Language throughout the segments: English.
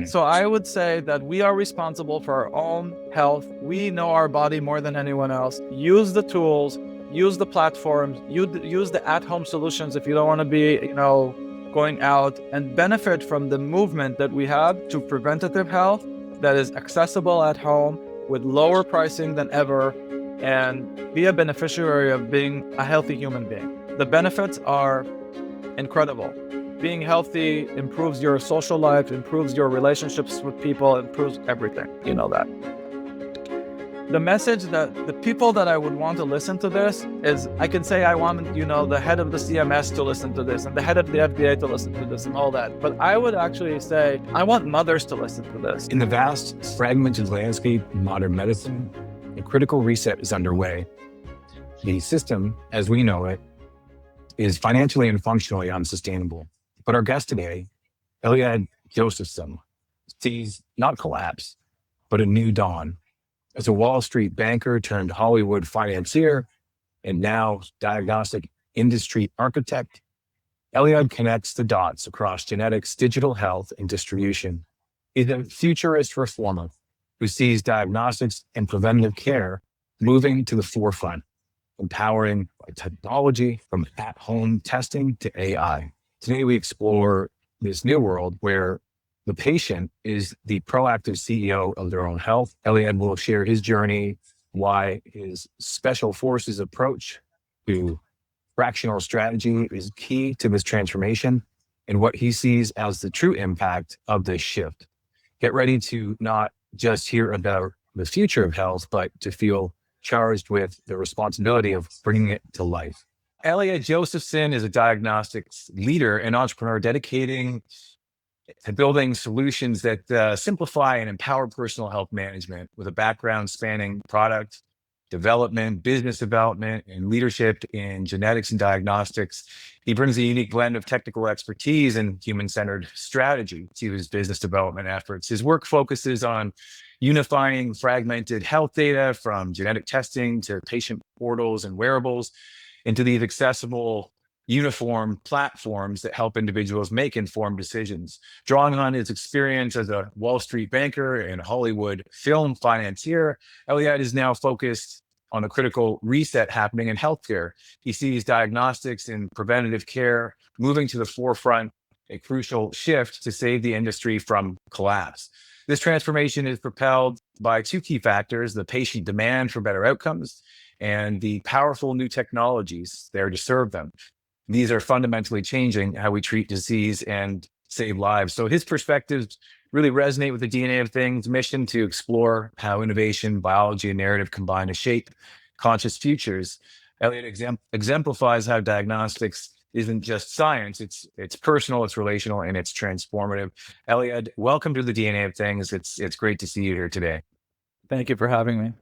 So I would say that we are responsible for our own health. We know our body more than anyone else. Use the tools, use the platforms, use the at-home solutions if you don't want to be, going out, and benefit from the movement that we have to preventative health that is accessible at home with lower pricing than ever, and be a beneficiary of being a healthy human being. The benefits are incredible. Being healthy improves your social life, improves your relationships with people, improves everything. You know that. The message that the people that I would want to listen to this is, I can say I want, the head of the CMS to listen to this and the head of the FDA to listen to this and all that. But I would actually say, I want mothers to listen to this. In the vast, fragmented landscape of modern medicine, a critical reset is underway. The system, as we know it, is financially and functionally unsustainable. But our guest today, Eliad Josephson, sees not collapse, but a new dawn. As a Wall Street banker turned Hollywood financier and now diagnostic industry architect, Eliad connects the dots across genetics, digital health, and distribution. He's a futurist reformer who sees diagnostics and preventative care moving to the forefront, empowering technology from at-home testing to AI. Today, we explore this new world where the patient is the proactive CEO of their own health. Eliad will share his journey, why his special forces approach to fractional strategy is key to this transformation, and what he sees as the true impact of this shift. Get ready to not just hear about the future of health, but to feel charged with the responsibility of bringing it to life. Eliad Josephson is a diagnostics leader and entrepreneur dedicating to building solutions that simplify and empower personal health management with a background spanning product development, business development, and leadership in genetics and diagnostics. He brings a unique blend of technical expertise and human-centered strategy to his business development efforts. His work focuses on unifying fragmented health data from genetic testing to patient portals and wearables into these accessible, uniform platforms that help individuals make informed decisions. Drawing on his experience as a Wall Street banker and Hollywood film financier, Eliad is now focused on the critical reset happening in healthcare. He sees diagnostics and preventative care moving to the forefront, a crucial shift to save the industry from collapse. This transformation is propelled by two key factors: the patient demand for better outcomes and the powerful new technologies there to serve them. These are fundamentally changing how we treat disease and save lives. So his perspectives really resonate with the DNA of Things mission to explore how innovation, biology, and narrative combine to shape conscious futures. Eliad exemplifies how diagnostics isn't just science, it's personal, it's relational, and it's transformative. Eliad, welcome to the DNA of Things. It's great to see you here today. Thank you for having me.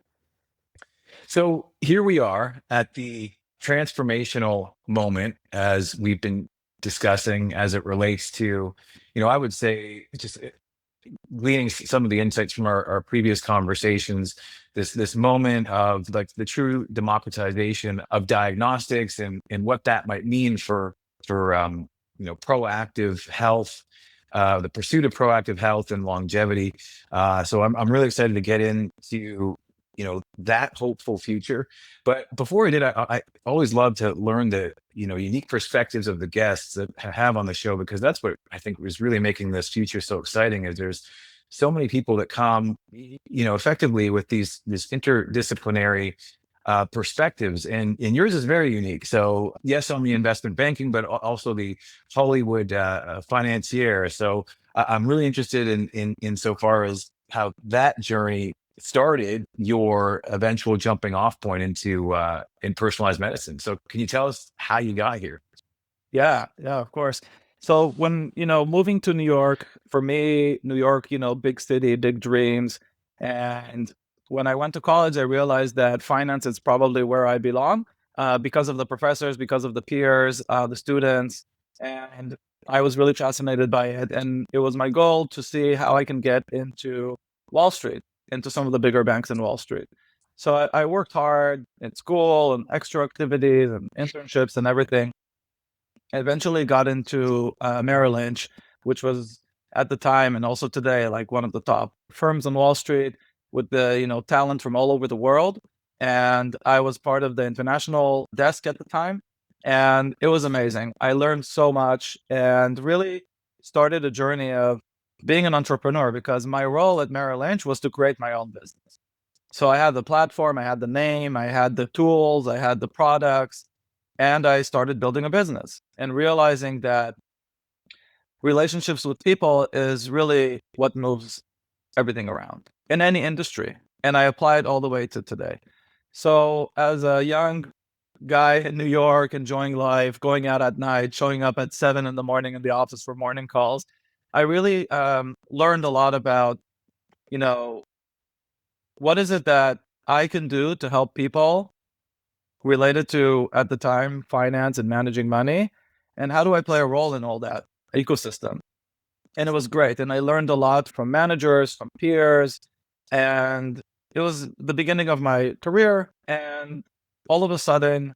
So here we are at the transformational moment, as we've been discussing, as it relates to, I would say, just gleaning some of the insights from our previous conversations, this moment of like the true democratization of diagnostics and what that might mean for proactive health, the pursuit of proactive health and longevity. So I'm really excited to get into that hopeful future. But before I did, I always love to learn the unique perspectives of the guests that I have on the show, because that's what I think was really making this future so exciting. Is there's so many people that come effectively with this interdisciplinary perspectives, and yours is very unique. So yes, on the investment banking, but also the Hollywood financier. So I'm really interested in so far as how that journey started your eventual jumping off point into in personalized medicine. So can you tell us how you got here? Yeah, of course. So when, moving to New York, for me, New York, big city, big dreams. And when I went to college, I realized that finance is probably where I belong, because of the professors, because of the peers, the students. And I was really fascinated by it. And it was my goal to see how I can get into Wall Street, into some of the bigger banks in Wall Street. So I worked hard in school and extra activities and internships and everything. I eventually got into Merrill Lynch, which was at the time and also today, like one of the top firms on Wall Street with the, talent from all over the world. And I was part of the international desk at the time. And it was amazing. I learned so much and really started a journey of being an entrepreneur, because my role at Merrill Lynch was to create my own business. So I had the platform, I had the name, I had the tools, I had the products, and I started building a business and realizing that relationships with people is really what moves everything around in any industry. And I applied all the way to today. So as a young guy in New York, enjoying life, going out at night, showing up at 7 in the morning in the office for morning calls, I really learned a lot about, you know, what is it that I can do to help people related to, at the time, finance and managing money, and how do I play a role in all that ecosystem? And it was great. And I learned a lot from managers, from peers, and it was the beginning of my career. And all of a sudden,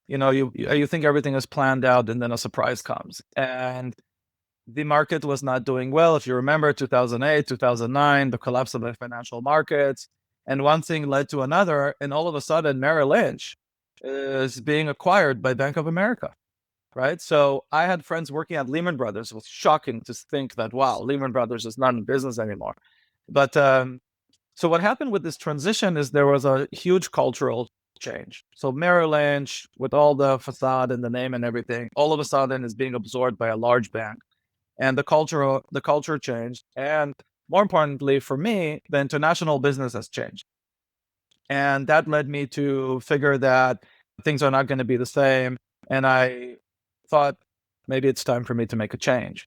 you think everything is planned out, and then a surprise comes. And the market was not doing well. If you remember 2008, 2009, the collapse of the financial markets, and one thing led to another. And all of a sudden, Merrill Lynch is being acquired by Bank of America, right? So I had friends working at Lehman Brothers. It was shocking to think that, wow, Lehman Brothers is not in business anymore. But so what happened with this transition is there was a huge cultural change. So Merrill Lynch, with all the facade and the name and everything, all of a sudden is being absorbed by a large bank. And the culture changed. And more importantly for me, the international business has changed. And that led me to figure that things are not going to be the same. And I thought maybe it's time for me to make a change.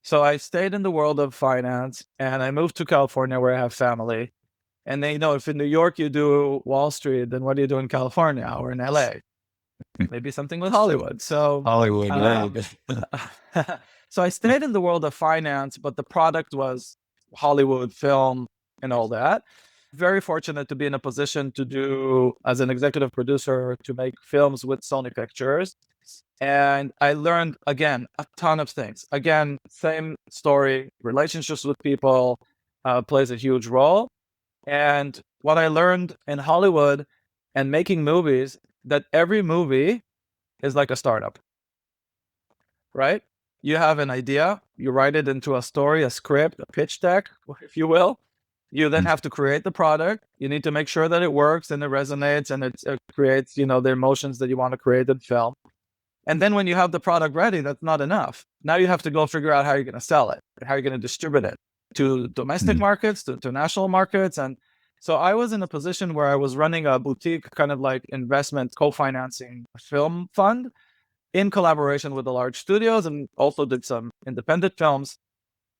So I stayed in the world of finance and I moved to California where I have family. And they know if in New York you do Wall Street, then what do you do in California or in LA? Maybe something with Hollywood. So Hollywood, so I stayed in the world of finance, but the product was Hollywood film and all that. Very fortunate to be in a position to do, as an executive producer, to make films with Sony Pictures. And I learned, again, a ton of things. Again, same story, relationships with people plays a huge role. And what I learned in Hollywood and making movies, that every movie is like a startup, right? You have an idea, you write it into a story, a script, a pitch deck, if you will. You then have to create the product. You need to make sure that it works and it resonates and it creates, the emotions that you want to create in film. And then when you have the product ready, that's not enough. Now you have to go figure out how you're going to sell it, how you're going to distribute it to domestic markets, to national markets. And so I was in a position where I was running a boutique kind of like investment co-financing film fund in collaboration with the large studios, and also did some independent films.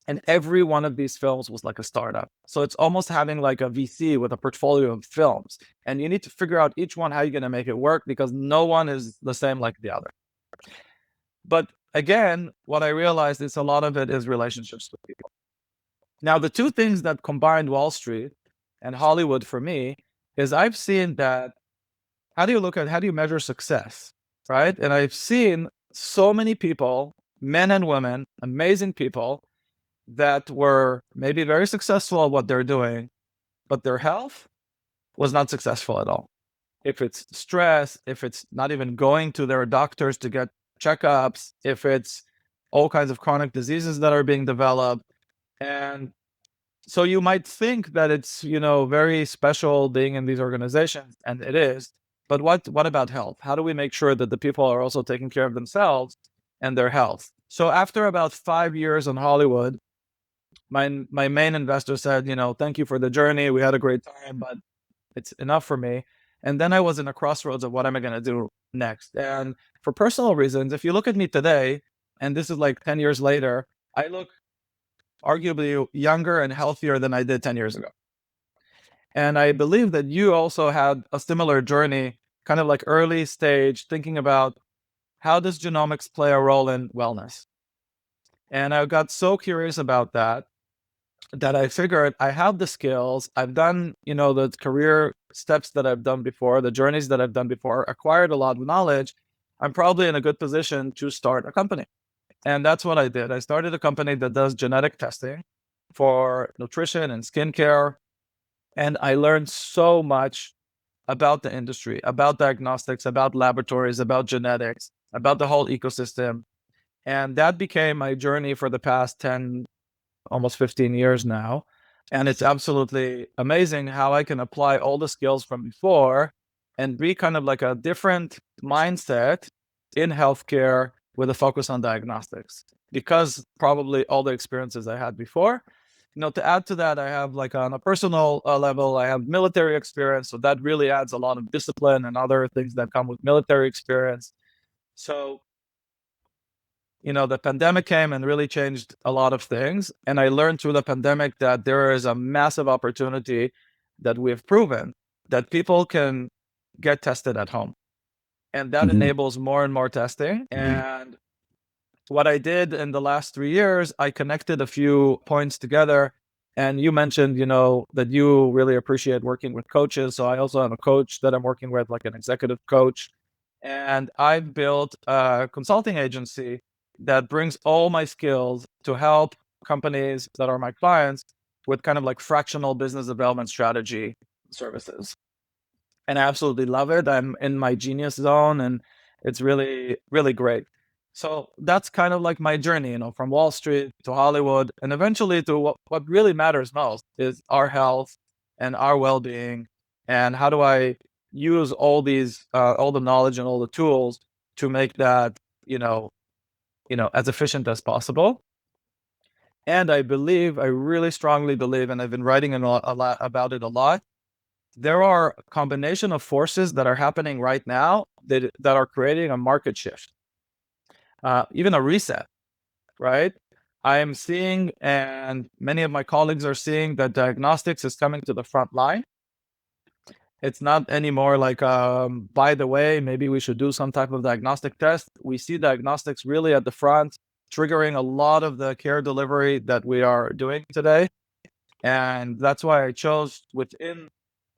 And every one of these films was like a startup. So it's almost having like a VC with a portfolio of films. And you need to figure out each one how you're going to make it work, because no one is the same like the other. But again, what I realized is a lot of it is relationships with people. Now, the two things that combined Wall Street and Hollywood for me is I've seen that how do you measure success, right? And I've seen so many people, men and women, amazing people that were maybe very successful at what they're doing, but their health was not successful at all. If it's stress, if it's not even going to their doctors to get checkups, if it's all kinds of chronic diseases that are being developed. And so you might think that it's, very special being in these organizations, and it is. But what about health? How do we make sure that the people are also taking care of themselves and their health? So after about 5 years in Hollywood, my main investor said, thank you for the journey. We had a great time, but it's enough for me. And then I was in a crossroads of what am I going to do next? And for personal reasons, if you look at me today, and this is like 10 years later, I look arguably younger and healthier than I did 10 years ago. And I believe that you also had a similar journey, kind of like early stage, thinking about how does genomics play a role in wellness? And I got so curious about that I figured I have the skills. I've done, the career steps that I've done before, the journeys that I've done before, acquired a lot of knowledge. I'm probably in a good position to start a company. And that's what I did. I started a company that does genetic testing for nutrition and skincare. And I learned so much about the industry, about diagnostics, about laboratories, about genetics, about the whole ecosystem. And that became my journey for the past 10, almost 15 years now. And it's absolutely amazing how I can apply all the skills from before and be kind of like a different mindset in healthcare with a focus on diagnostics, because probably all the experiences I had before. To add to that, I have, like, on a personal level, I have military experience. So that really adds a lot of discipline and other things that come with military experience. So the pandemic came and really changed a lot of things. And I learned through the pandemic that there is a massive opportunity that we've proven that people can get tested at home. And that Mhm. enables more and more testing. And what I did in the last 3 years, I connected a few points together. And you mentioned, that you really appreciate working with coaches. So I also have a coach that I'm working with, like an executive coach. And I've built a consulting agency that brings all my skills to help companies that are my clients with kind of like fractional business development strategy services. And I absolutely love it. I'm in my genius zone, and it's really, really great. So that's kind of like my journey, from Wall Street to Hollywood, and eventually to what really matters most is our health and our well-being. And how do I use all the knowledge and all the tools to make that, as efficient as possible. And I really strongly believe, and I've been writing a lot about it a lot. There are a combination of forces that are happening right now that are creating a market shift, even a reset, right? I am seeing, and many of my colleagues are seeing, that diagnostics is coming to the front line. It's not anymore like, by the way, maybe we should do some type of diagnostic test. We see diagnostics really at the front, triggering a lot of the care delivery that we are doing today. And that's why I chose within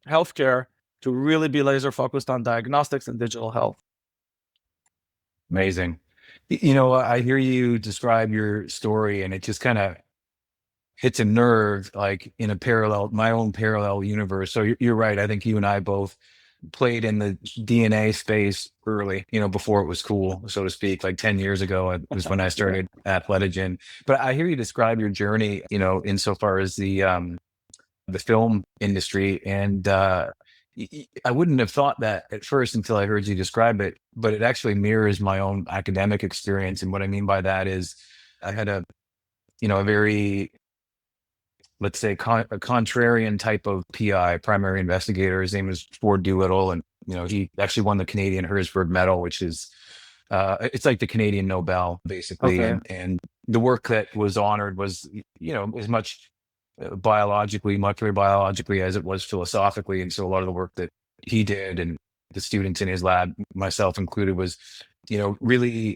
healthcare to really be laser focused on diagnostics and digital health. Amazing. I hear you describe your story and it just kind of hits a nerve, like in my own parallel universe. So you're right. I think you and I both played in the DNA space early, before it was cool, so to speak. Like 10 years ago, it was when I Yeah. started Athletigen. But I hear you describe your journey, insofar as the film industry. And I wouldn't have thought that at first until I heard you describe it, but it actually mirrors my own academic experience. And what I mean by that is I had a very, let's say, a contrarian type of PI, primary investigator. His name was Ford Doolittle. And, he actually won the Canadian Herzberg Medal, which is, it's like the Canadian Nobel, basically. Okay. And the work that was honored was, as much molecular biologically as it was philosophically. And so a lot of the work that he did and the students in his lab, myself included, was, really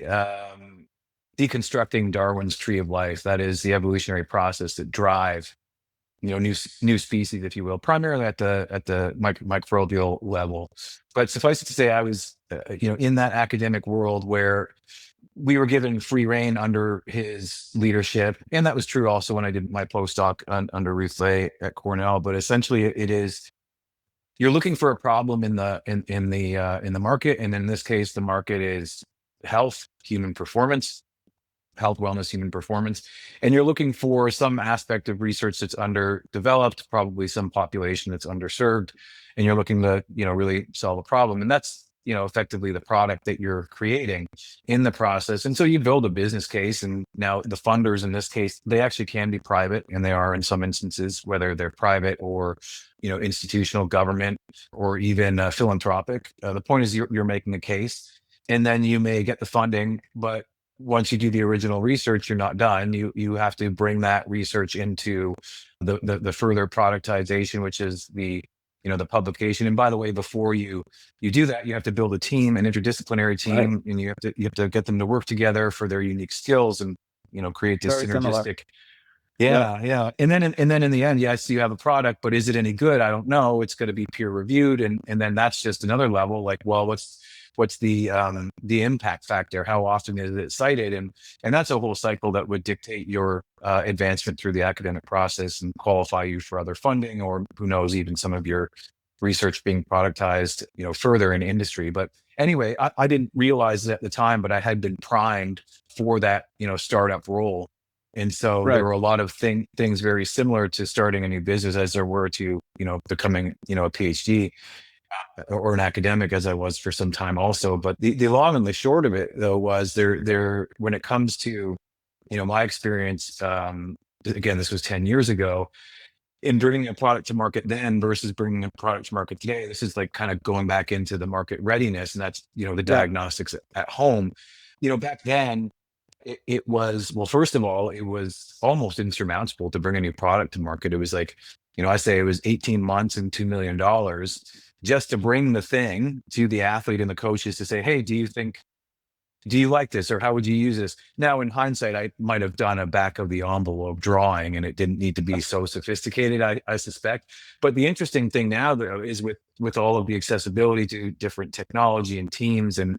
deconstructing Darwin's tree of life. That is the evolutionary process that drive, new species, if you will, primarily at the microbial level. But suffice it to say, I was, in that academic world where we were given free reign under his leadership. And that was true also when I did my postdoc under Ruth Lay at Cornell. But essentially it is, you're looking for a problem in the market. And in this case, the market is health, human performance, health, wellness, human performance. And you're looking for some aspect of research that's underdeveloped, probably some population that's underserved. And you're looking to, really solve a problem. And that's, effectively the product that you're creating in the process. And so you build a business case. And now the funders in this case, they actually can be private, and they are in some instances, whether they're private or, institutional, government, or even philanthropic. The point is you're making a case, and then you may get the funding, but once you do the original research, you're not done. You have to bring that research into the further productization, which is the publication. And by the way, before you do that, you have to build a team, an interdisciplinary Right. team, and you have to get them to work together for their unique skills and create this Very similar. synergistic. Yeah. Yeah. And then in the end, yes, you have a product, but is it any good? I don't know. It's going to be peer reviewed. And then that's just another level. Like, well, what's the impact factor? How often is it cited? And that's a whole cycle that would dictate your advancement through the academic process and qualify you for other funding, or who knows, even some of your research being productized, further in industry. But anyway, I didn't realize it at the time, but I had been primed for that, startup role. And so there Right. were a lot of things very similar to starting a new business as there were to, becoming, a PhD or an academic, as I was for some time also. But the long and the short of it, though, was there when it comes to, my experience, again, this was 10 years ago, in bringing a product to market then versus bringing a product to market today. This is like kind of going back into the market readiness, and that's, the Yeah. diagnostics at home. Back then, it was, well, first of all, it was almost insurmountable to bring a new product to market. It was like, I say it was 18 months and $2 million just to bring the thing to the athlete and the coaches to say, hey, do you like this, or how would you use this? Now, in hindsight, I might have done a back of the envelope drawing, and it didn't need to be so sophisticated, I suspect. But the interesting thing now, though, is with all of the accessibility to different technology and teams, and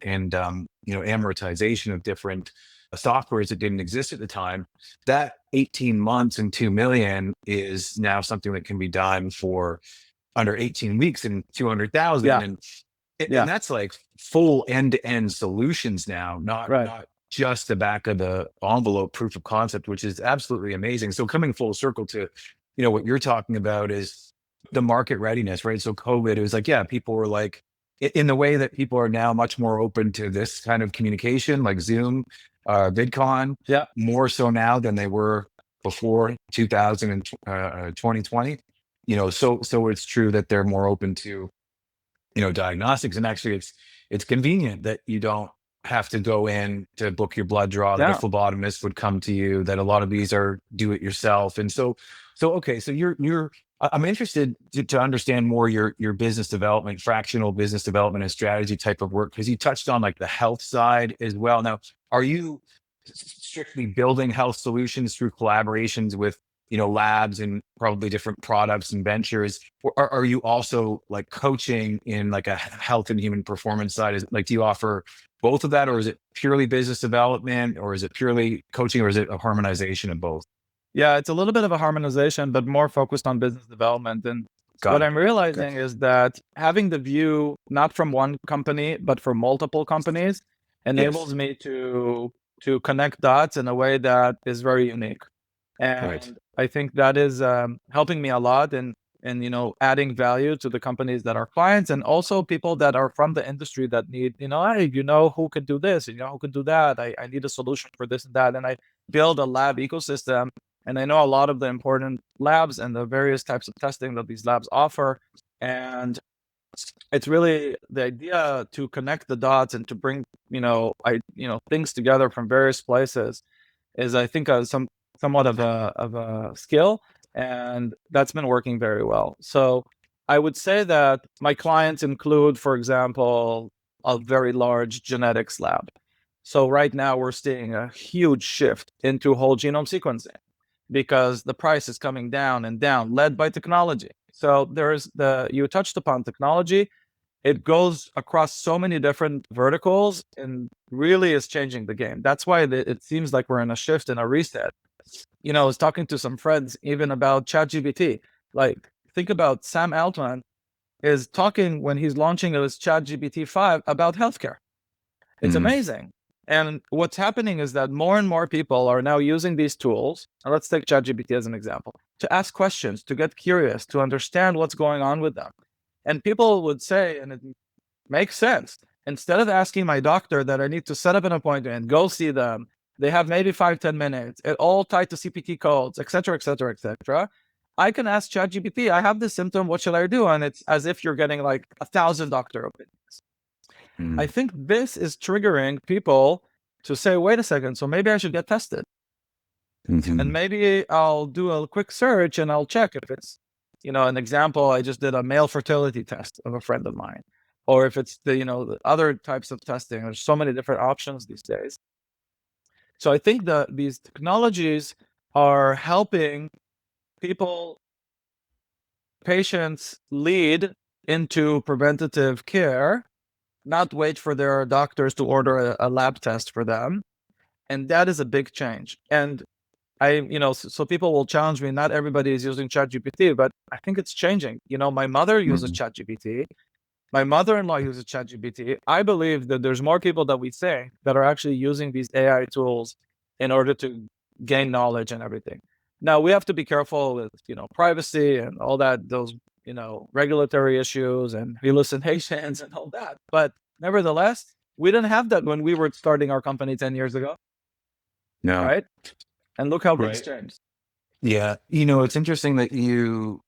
amortization of different softwares that didn't exist at the time, that 18 months and 2 million is now something that can be done for under 18 weeks and 200,000. Yeah. And Yeah. that's like full end-to-end solutions now, not Right. not just the back of the envelope proof of concept, which is absolutely amazing. So coming full circle to, what you're talking about is the market readiness, right? So COVID, it was like, yeah, people were like, in the way that people are now much more open to this kind of communication, like Zoom, VidCon, Yeah. more so now than they were before 2020. So it's true that they're more open to, diagnostics. And actually it's convenient that you don't have to go in to book your blood draw, that a Yeah. phlebotomist would come to you, that a lot of these are do it yourself. And okay, so I'm interested to understand more your business development, fractional business development and strategy type of work, because you touched on like the health side as well. Now, are you strictly building health solutions through collaborations with, labs and probably different products and ventures? Or are you also like coaching in like a health and human performance side? Is it like, do you offer both of that, or is it purely business development, or is it purely coaching, or is it a harmonization of both? Yeah. It's a little bit of a harmonization, but more focused on business development. And what Got it. I'm Okay. realizing is that having the view not from one company, but from multiple companies Yes. enables me to connect dots in a way that is very unique. Right. And I think that is helping me a lot in adding value to the companies that are clients, and also people that are from the industry that need, hey, who could do this, who could do that. I need a solution for this and that. And I build a lab ecosystem, and I know a lot of the important labs and the various types of testing that these labs offer. And it's really the idea to connect the dots and to bring, things together from various places is, I think, somewhat of a skill, and that's been working very well. So I would say that my clients include, for example, a very large genetics lab. So right now we're seeing a huge shift into whole genome sequencing because the price is coming down and down, led by technology. So you touched upon technology. It goes across so many different verticals and really is changing the game. That's why it seems like we're in a shift and a reset. I was talking to some friends even about ChatGPT. Like, think about Sam Altman is talking when he's launching his ChatGPT 5 about healthcare. It's Mhm. amazing. And what's happening is that more and more people are now using these tools. And let's take ChatGPT as an example, to ask questions, to get curious, to understand what's going on with them. And people would say, and it makes sense. Instead of asking my doctor that I need to set up an appointment and go see them, they have maybe 5-10 minutes, it all tied to CPT codes, et cetera, et cetera, et cetera. I can ask ChatGPT, I have this symptom, what should I do? And it's as if you're getting like 1,000 doctor opinions. I Mhm. think this is triggering people to say, wait a second, so maybe I should get tested. And Mhm. maybe I'll do a quick search and I'll check if it's, an example, I just did a male fertility test of a friend of mine, or if it's the other types of testing. There's so many different options these days. So I think that these technologies are helping people, patients lead into preventative care not wait for their doctors to order a lab test for them. And that is a big change. And so people will challenge me. Not everybody is using ChatGPT, but I think it's changing. My mother uses Mhm. ChatGPT. My mother-in-law uses ChatGPT. I believe that there's more people that we think that are actually using these AI tools in order to gain knowledge and everything. Now we have to be careful with, privacy and all that, those, regulatory issues and hallucinations and all that. But nevertheless, we didn't have that when we were starting our company 10 years ago, No. right? And look how things Right. changed. Yeah. It's interesting that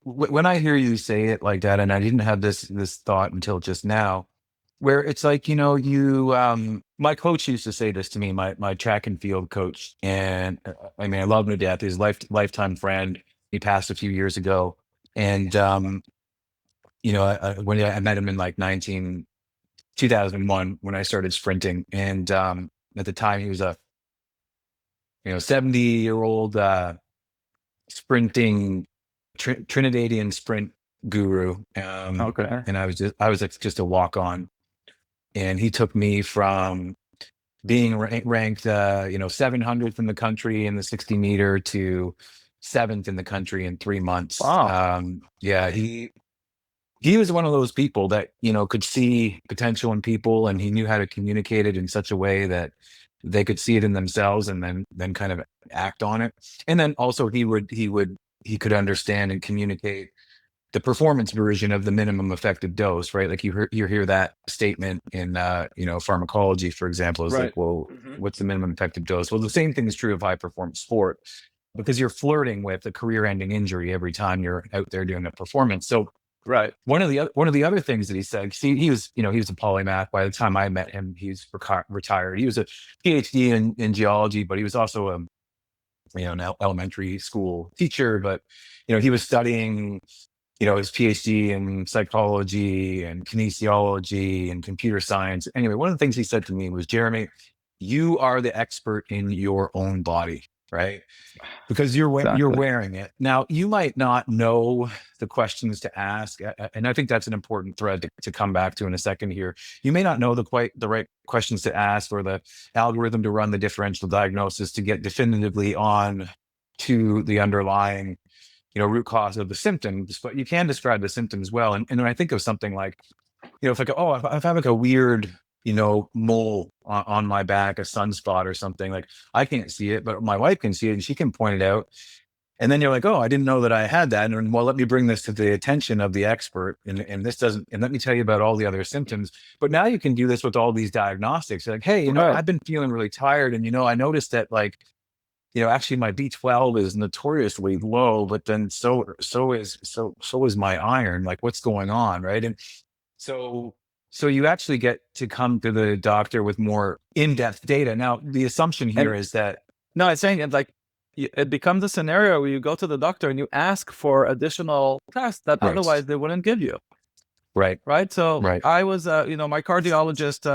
when I hear you say it like that, and I didn't have this thought until just now, where it's like, my coach used to say this to me, my track and field coach. And I mean, I love him to death. He's a lifetime friend. He passed a few years ago. And, when I met him in like 2001, when I started sprinting. And at the time he was a, 70-year-old sprinting Trinidadian sprint guru. Okay. And I was just a walk on. And he took me from being ranked, 700th in the country in the 60 meter to 7th in the country in 3 months. Wow. Yeah, he was one of those people that, could see potential in people, and he knew how to communicate it in such a way that they could see it in themselves and then kind of act on it. And then also he could understand and communicate the performance version of the minimum effective dose, right? Like you hear that statement in pharmacology, for example, is like, Right. well, Mhm. what's the minimum effective dose? Well, the same thing is true of high performance sport, because you're flirting with a career ending injury every time you're out there doing a performance. So Right. one of the other things that he said, see, he was a polymath. By the time I met him, he's retired. He was a PhD in geology, but he was also an elementary school teacher. But he was studying his PhD in psychology and kinesiology and computer science. Anyway, one of the things he said to me was, Jeremy, you are the expert in your own body, right? Because you're Exactly. wearing it. Now, you might not know the questions to ask, and I think that's an important thread to come back to in a second here. You may not know the right questions to ask, or the algorithm to run the differential diagnosis to get definitively on to the underlying root cause of the symptoms, but you can describe the symptoms well. And when I think of something like, if I go, oh, if I have like a weird, mole on my back, a sunspot or something, like I can't see it, but my wife can see it and she can point it out. And then you're like, oh, I didn't know that I had that. And well, let me bring this to the attention of the expert. And this doesn't, and let me tell you about all the other symptoms. But now you can do this with all these diagnostics. You're like, hey, Right. I've been feeling really tired. And, I noticed that like, actually my B12 is notoriously low, but then so is my iron. Like, what's going on, right? And so you actually get to come to the doctor with more in-depth data. Now, the assumption here And is that no, it's saying it's like it becomes a scenario where you go to the doctor and you ask for additional tests that right, otherwise they wouldn't give you. right, Right. So right, I was, my cardiologist,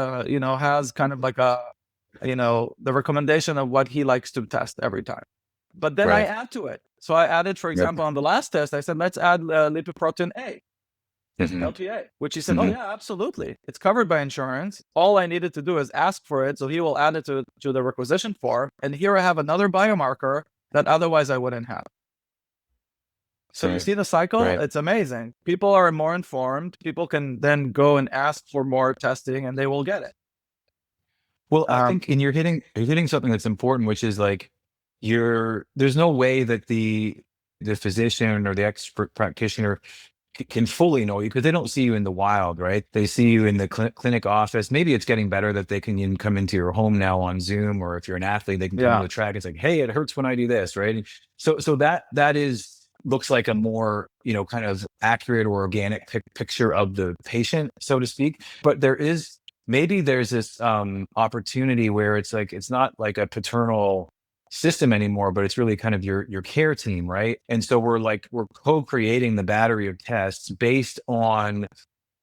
has kind of like the recommendation of what he likes to test every time. But then I right, add to it. So I added, for yep, example, on the last test, I said, let's add lipoprotein A, hmm LPA, which he said, oh, hmm yeah, absolutely. It's covered by insurance. All I needed to do is ask for it. So he will add it to the requisition form. And here I have another biomarker that otherwise I wouldn't have. So you right, see the cycle? right. It's amazing. People are more informed. People can then go and ask for more testing and they will get it. Well, I Um, think, and you're hitting something that's important, which is like there's no way that the physician or the expert practitioner can fully know you, because they don't see you in the wild, right? They see you in the clinic office. Maybe it's getting better that they can even come into your home now on Zoom, or if you're an athlete, they can come to yeah, the track. It's like, hey, it hurts when I do this, right? And so that is looks like a more kind of accurate or organic picture of the patient, so to speak. But there's this opportunity where it's like it's not like a paternal system anymore, but it's really kind of your care team, right? And so we're co-creating the battery of tests based on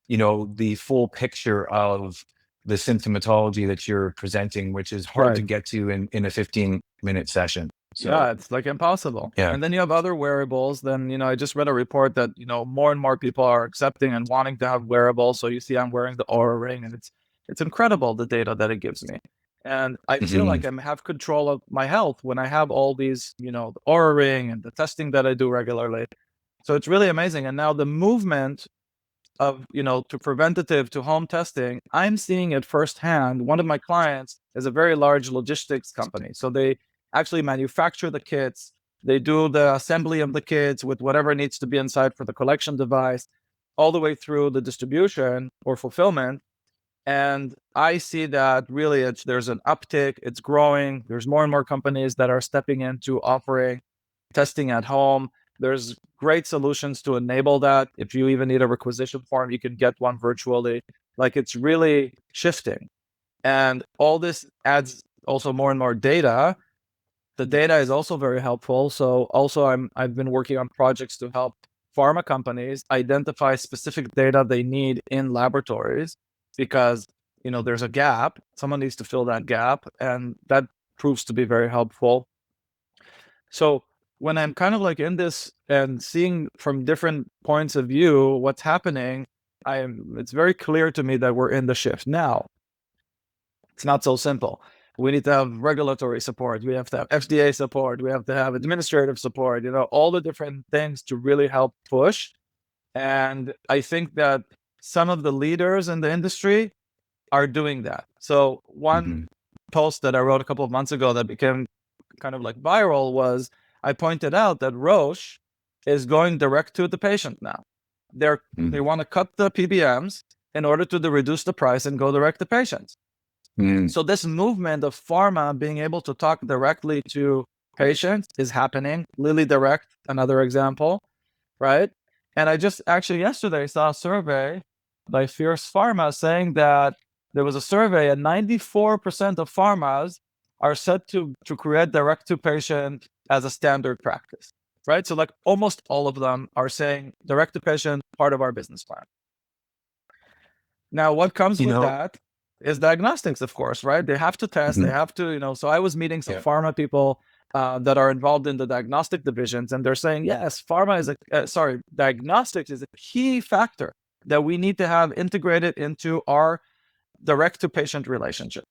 the full picture of the symptomatology that you're presenting, which is hard right. to get to in a 15-minute session. Yeah, So it's like impossible. yeah, And then you have other wearables. Then, I just read a report that, more and more people are accepting and wanting to have wearables. So you see, I'm wearing the Aura ring and it's It's incredible, the data that it gives me. And I feel like I have control of my health when I have all these, the Aura Ring and the testing that I do regularly. So it's really amazing. And now the movement of, to preventative to home testing, I'm seeing it firsthand. One of my clients is a very large logistics company. So they actually manufacture the kits. They do the assembly of the kits with whatever needs to be inside for the collection device, all the way through the distribution or fulfillment. And I see that really there's an uptick, it's growing. There's more and more companies that are stepping into offering testing at home. There's great solutions to enable that. If you even need a requisition form, you can get one virtually. Like, it's really shifting. And all this adds also more and more data. The data is also very helpful. So also I've been working on projects to help pharma companies identify specific data they need in laboratories, because there's a gap. Someone needs to fill that gap, and that proves to be very helpful. So when I'm kind of like in this and seeing from different points of view what's happening, it's very clear to me that we're in the shift. Now, it's not so simple. We need to have regulatory support. We have to have FDA support. We have to have administrative support, all the different things to really help push. And I think that some of the leaders in the industry are doing that. So one post that I wrote a couple of months ago that became kind of like viral was, I pointed out that Roche is going direct to the patient now. They want to cut the PBMs in order to reduce the price and go direct to patients. So this movement of pharma being able to talk directly to patients is happening. Lilly Direct, another example, right? And I just actually yesterday saw a survey by Fierce Pharma saying that there was a survey and 94% of pharmas are set to create direct to patient as a standard practice, right? So like almost all of them are saying direct to patient, part of our business plan. Now, what comes with that is diagnostics, of course, right? They have to test, they have to, so I was meeting some pharma people that are involved in the diagnostic divisions, and they're saying, yes, diagnostics is a key factor that we need to have integrated into our direct to patient relationship.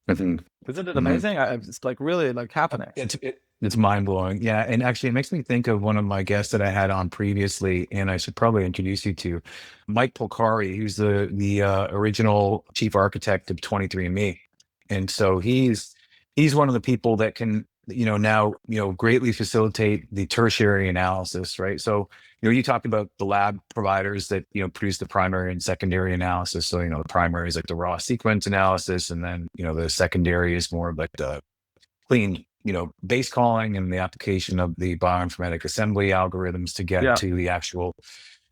Isn't it amazing? It's like really like happening. It's mind blowing. Yeah. And actually it makes me think of one of my guests that I had on previously, and I should probably introduce you to Mike Polcari, who's the original chief architect of 23andMe. And so he's one of the people that can, now, greatly facilitate the tertiary analysis, right? So, you talked about the lab providers that, produce the primary and secondary analysis. So, the primary is like the raw sequence analysis. And then, the secondary is more of like the clean, base calling and the application of the bioinformatic assembly algorithms to get to the actual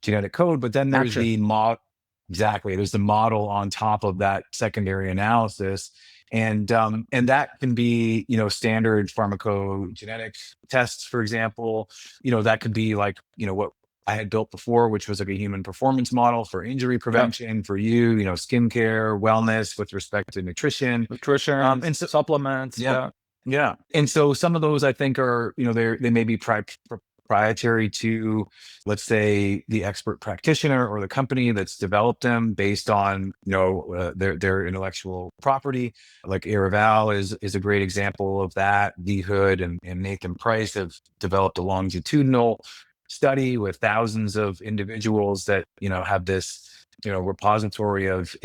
genetic code. But then there's the model. Exactly. There's the model on top of that secondary analysis. And that can be, standard pharmacogenetics tests, for example. That could be like, what I had built before, which was like a human performance model for injury prevention for you, skincare, wellness with respect to nutrition, and supplements. Yeah. And so some of those I think are, they may be proprietary to, let's say, the expert practitioner or the company that's developed them based on, their intellectual property. Like Araval is a great example of that. V. Hood and Nathan Price have developed a longitudinal study with thousands of individuals that, have this, repository of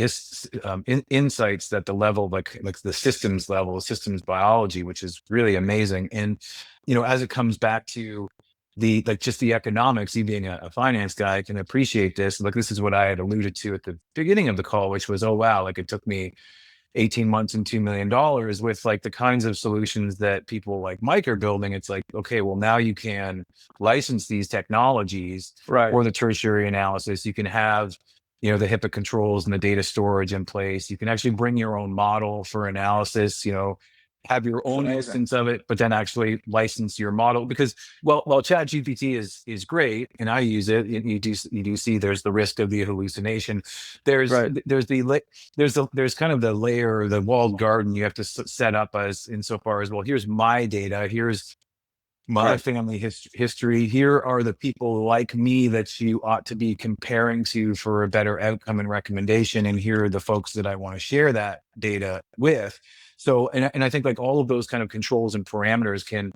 insights at the level, like the systems level, systems biology, which is really amazing. And, as it comes back to just the economics, you being a finance guy can appreciate this. Like, this is what I had alluded to at the beginning of the call, which was, oh, wow, like it took me 18 months and $2 million with like the kinds of solutions that people like Mike are building. It's like, okay, well, now you can license these technologies for the tertiary analysis. You can have, the HIPAA controls and the data storage in place. You can actually bring your own model for analysis, have your own instance of it, but then actually license your model, because while ChatGPT is great and I use it, you do see there's the risk of the hallucination. There's kind of the layer, the walled garden you have to set up as insofar as, well, here's my data, here's my family history. Here are the people like me that you ought to be comparing to for a better outcome and recommendation. And here are the folks that I want to share that data with. So, and I think like all of those kind of controls and parameters can,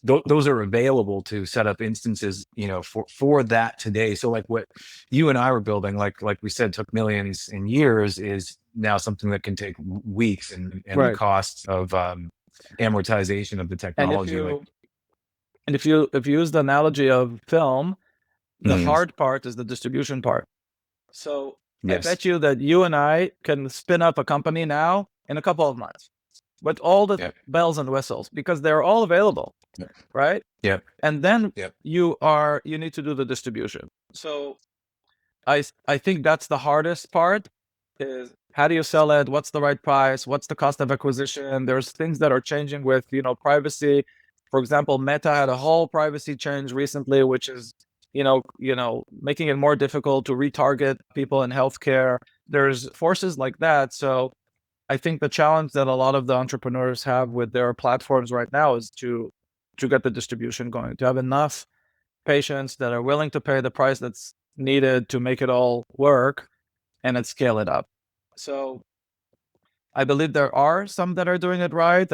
those are available to set up instances, for that today. So like what you and I were building, like we said, took millions and years, is now something that can take weeks, and the Right. cost of amortization of the And if technology, like. you if you use the analogy of film, the Mm, hard part is the distribution part. So I yes. bet you that you and I can spin up a company now in a couple of months with all the Yep. bells and whistles because they're all available, Yep. right? Yep. And then Yep. you need to do the distribution. So I think that's the hardest part, is how do you sell it? What's the right price? What's the cost of acquisition? There's things that are changing with, privacy. For example, Meta had a whole privacy change recently, which is, making it more difficult to retarget people in healthcare. There's forces like that. So I think the challenge that a lot of the entrepreneurs have with their platforms right now is to get the distribution going, to have enough patients that are willing to pay the price that's needed to make it all work and then scale it up. So I believe there are some that are doing it right.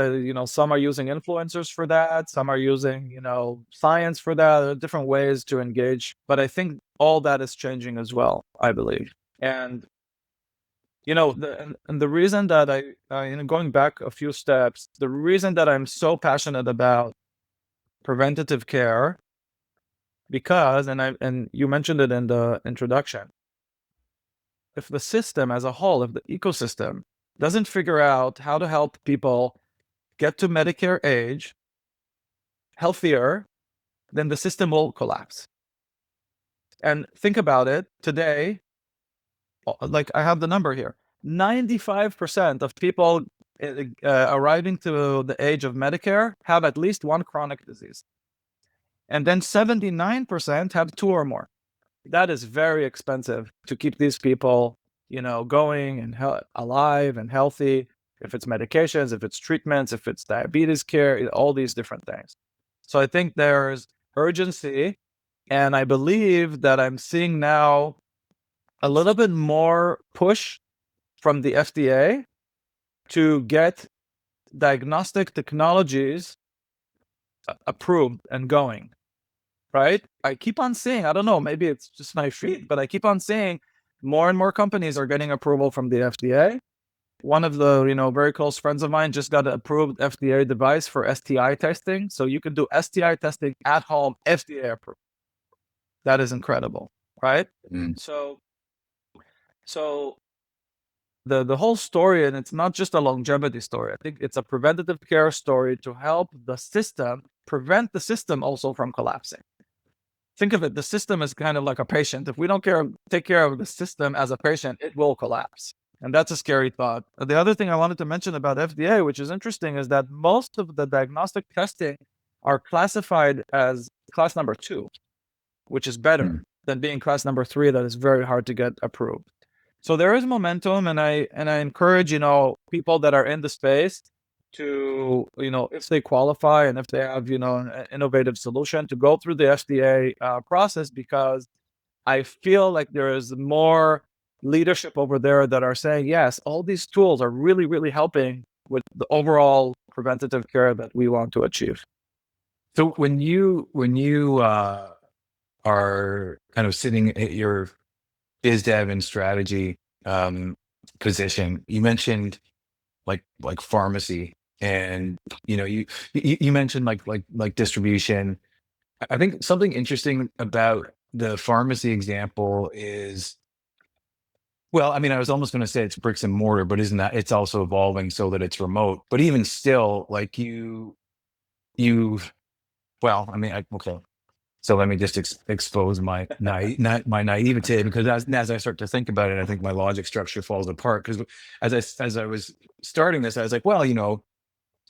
Some are using influencers for that. Some are using, science for that. There are different ways to engage. But I think all that is changing as well, I believe. And, the reason that going back a few steps, the reason that I'm so passionate about preventative care, because, and you mentioned it in the introduction, if the system as a whole, if the ecosystem doesn't figure out how to help people get to Medicare age healthier, then the system will collapse. And think about it today, like I have the number here, 95% of people arriving to the age of Medicare have at least one chronic disease. And then 79% have two or more. That is very expensive to keep these people, going and alive and healthy. If it's medications, if it's treatments, if it's diabetes care, all these different things. So I think there's urgency, and I believe that I'm seeing now a little bit more push from the FDA to get diagnostic technologies approved and going. Right? I keep on seeing, I don't know, maybe it's just my feed, but I keep on seeing more and more companies are getting approval from the FDA. One of the, very close friends of mine just got an approved FDA device for STI testing. So you can do STI testing at home, FDA approved. That is incredible, right? Mm. So the whole story, and it's not just a longevity story. I think it's a preventative care story to help the system, prevent the system also from collapsing. Think of it, the system is kind of like a patient. If we don't take care of the system as a patient, it will collapse. And that's a scary thought. The other thing I wanted to mention about FDA, which is interesting, is that most of the diagnostic testing are classified as class number 2, which is better than being class number 3 that is very hard to get approved. So there is momentum, and I encourage, people that are in the space to, if they qualify and if they have, an innovative solution, to go through the FDA process, because I feel like there is more leadership over there that are saying, yes, all these tools are really, really helping with the overall preventative care that we want to achieve. So when you are kind of sitting at your biz dev and strategy position, you mentioned like pharmacy, and you mentioned like distribution. I think something interesting about the pharmacy example is, well, I mean, I was almost going to say it's bricks and mortar, but isn't that it's also evolving so that it's remote? But even still, like well, I mean, okay. So let me just expose my my naivete, because as I start to think about it, I think my logic structure falls apart. Because as I was starting this, I was like, well,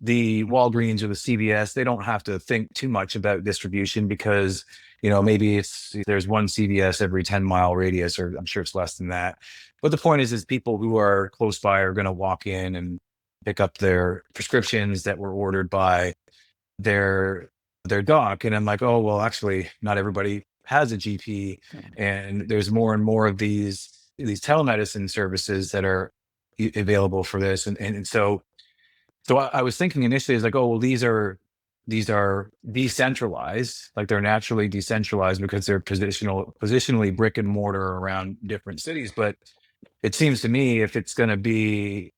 the Walgreens or the CVS, they don't have to think too much about distribution, because maybe there's one CVS every 10-mile radius, or I'm sure it's less than that. But the point is people who are close by are going to walk in and pick up their prescriptions that were ordered by their their doc. And I'm like, oh, well, actually, not everybody has a GP. And there's more and more of these telemedicine services that are available for this. And so I was thinking initially is like, oh, well, these are decentralized, like they're naturally decentralized because they're positionally brick and mortar around different cities. But it seems to me if it's going to be,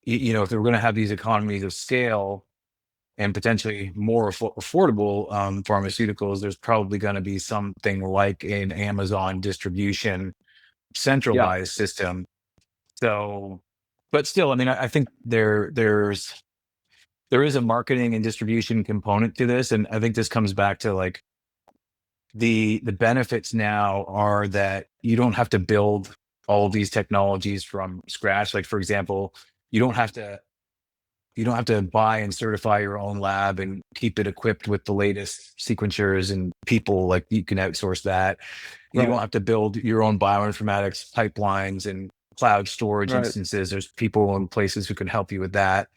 if they're going to have these economies of scale and potentially more affordable pharmaceuticals, there's probably going to be something like an Amazon distribution Yeah. centralized system. So, but still, I mean, I think there is a marketing and distribution component to this, and I think this comes back to like the benefits now are that you don't have to build all of these technologies from scratch. Like for example, you don't have to buy and certify your own lab and keep it equipped with the latest sequencers and people. Like you can outsource that. You don't Right. have to build your own bioinformatics pipelines and cloud storage Right. instances. There's people and places who can help you with that.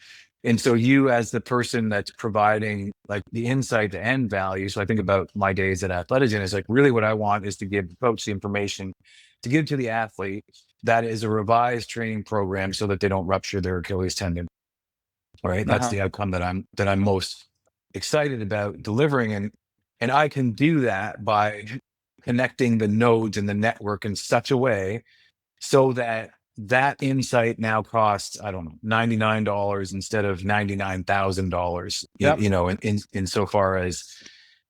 And so you as the person that's providing like the insight to end value. So I think about my days at Athletigen is like really what I want is to give the coach the information to give to the athlete that is a revised training program so that they don't rupture their Achilles tendon. Right. That's Uh-huh. the outcome that I'm most excited about delivering. And I can do that by connecting the nodes in the network in such a way so that that insight now costs, I don't know, $99 instead of $99,000, Yep. in so far as,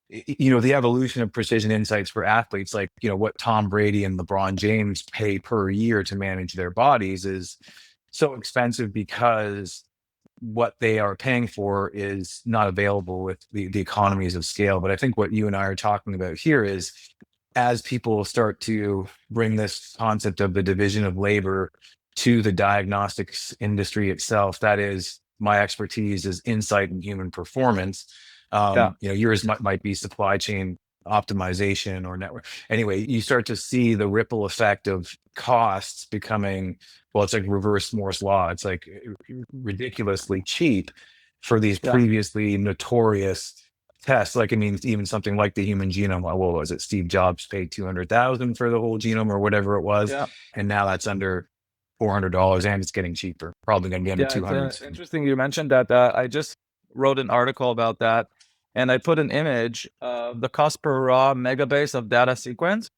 the evolution of precision insights for athletes, like, what Tom Brady and LeBron James pay per year to manage their bodies is so expensive because what they are paying for is not available with the economies of scale. But I think what you and I are talking about here is as people start to bring this concept of the division of labor to the diagnostics industry itself, that is my expertise is insight and human performance. Yeah. Yours might be supply chain optimization or network. Anyway, you start to see the ripple effect of costs becoming, well, it's like reverse Moore's law. It's like ridiculously cheap for these Yeah. previously notorious tests. Like, I mean, even something like the human genome. What was it? Steve Jobs paid 200,000 for the whole genome or whatever it was, Yeah. and now that's under $400, and it's getting cheaper. Probably going to be under Yeah. two It's hundred. interesting you mentioned that. I just wrote an article about that, and I put an image of the cost per raw megabase of data sequence,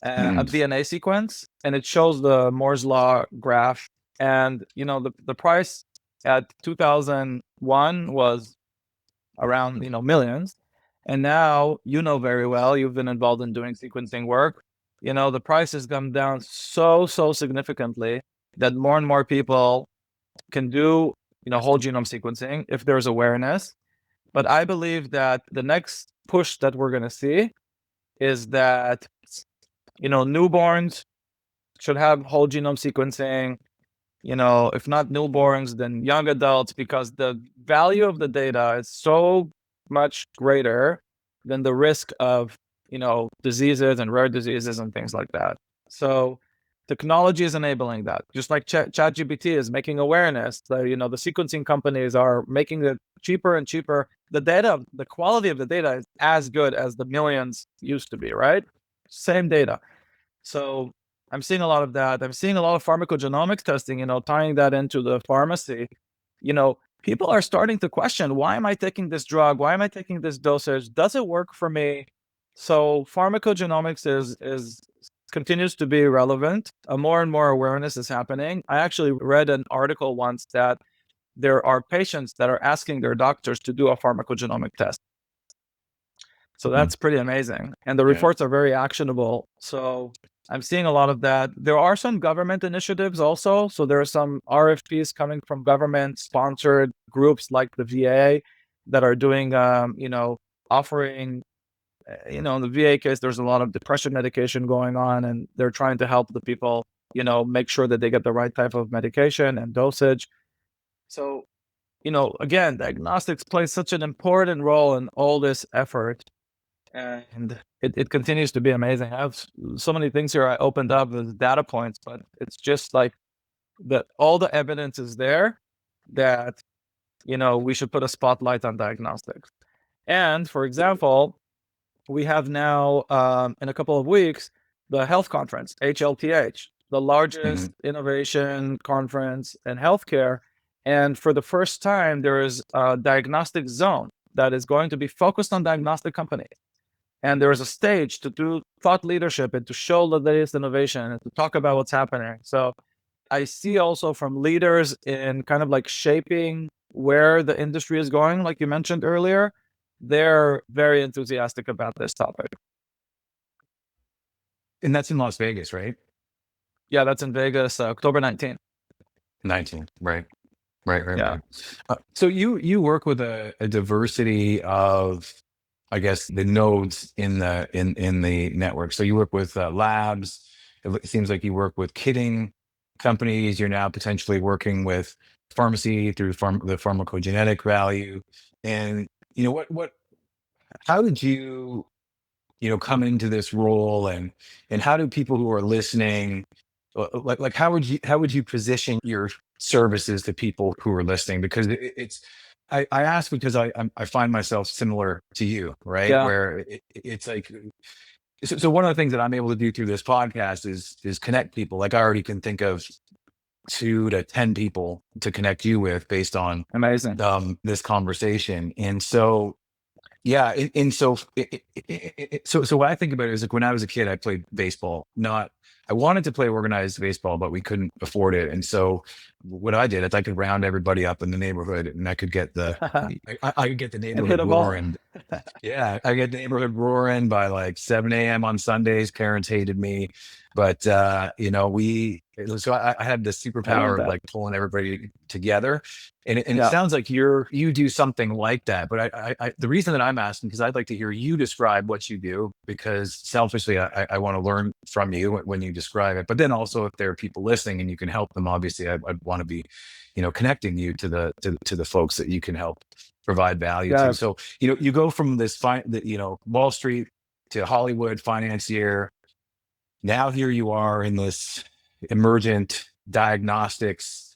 of DNA sequence, and it shows the Moore's law graph. And the price at 2001 was around millions, and now very well, you've been involved in doing sequencing work. The price has come down so significantly that more and more people can do whole genome sequencing if there's awareness. But I believe that the next push that we're going to see is that newborns should have whole genome sequencing. If not newborns, then young adults, because the value of the data is so much greater than the risk of, diseases and rare diseases and things like that. So technology is enabling that. Just like ChatGPT is making awareness. The sequencing companies are making it cheaper and cheaper. The data, the quality of the data is as good as the millions used to be, right? Same data. So I'm seeing a lot of that. I'm seeing a lot of pharmacogenomics testing, tying that into the pharmacy. People are starting to question, why am I taking this drug? Why am I taking this dosage? Does it work for me? So pharmacogenomics is continues to be relevant. More and more awareness is happening. I actually read an article once that there are patients that are asking their doctors to do a pharmacogenomic test. So that's pretty amazing. And the Yeah. reports are very actionable. So I'm seeing a lot of that. There are some government initiatives also. So there are some RFPs coming from government sponsored groups like the VA that are doing, offering, in the VA case, there's a lot of depression medication going on, and they're trying to help the people, make sure that they get the right type of medication and dosage. So, again, diagnostics plays such an important role in all this effort, and it continues to be amazing. I have so many things here I opened up as data points, but it's just like that all the evidence is there that we should put a spotlight on diagnostics. And for example, we have now, in a couple of weeks, the health conference, HLTH, the largest innovation conference in healthcare. And for the first time, there is a diagnostic zone that is going to be focused on diagnostic companies. And there is a stage to do thought leadership and to show the latest innovation and to talk about what's happening. So I see also from leaders in kind of like shaping where the industry is going, like you mentioned earlier, they're very enthusiastic about this topic. And that's in Las Vegas, right? Yeah, that's in Vegas, October 19th. 19, right. Right. Yeah. So you work with a diversity of, I guess, the nodes in the network. So you work with labs. It seems like you work with kitting companies. You're now potentially working with pharmacy through the pharmacogenetic value. And what? How did you come into this role, and how do people who are listening, like how would you position your services to people who are listening? Because it's I ask because I find myself similar to you, right? Yeah. Where it's like, so one of the things that I'm able to do through this podcast is connect people. Like I already can think of 2 to 10 people to connect you with based on Amazing. this conversation. And so yeah, and so so what I think about it is, like, when I was a kid, I played baseball. I wanted to play organized baseball, but we couldn't afford it. And so what I did is I could round everybody up in the neighborhood, and I could get I could get the And hit neighborhood a ball. roaring. Yeah, I get the neighborhood roaring by like 7 a.m. on Sundays. Parents hated me, but so I had the I love superpower of that. like pulling everybody together. And it Yeah. sounds like you do something like that. But the reason that I'm asking, because I'd like to hear you describe what you do, because selfishly I want to learn from you when you describe it. But then also, if there are people listening and you can help them, obviously I'd want to be, connecting you to the folks that you can help provide value to. Yeah. So you go from this Wall Street to Hollywood financier. Now here you are in this emergent diagnostics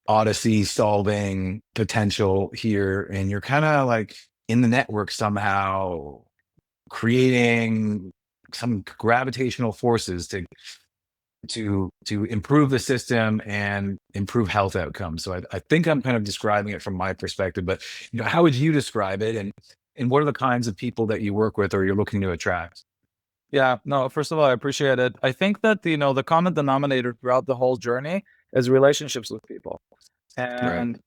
odyssey solving potential here, and you're kind of like in the network somehow, creating some gravitational forces to improve the system and improve health outcomes. So I think I'm kind of describing it from my perspective, but how would you describe it, and what are the kinds of people that you work with or you're looking to attract? Yeah. No, first of all, I appreciate it. I think that, the common denominator throughout the whole journey is relationships with people. Right. And,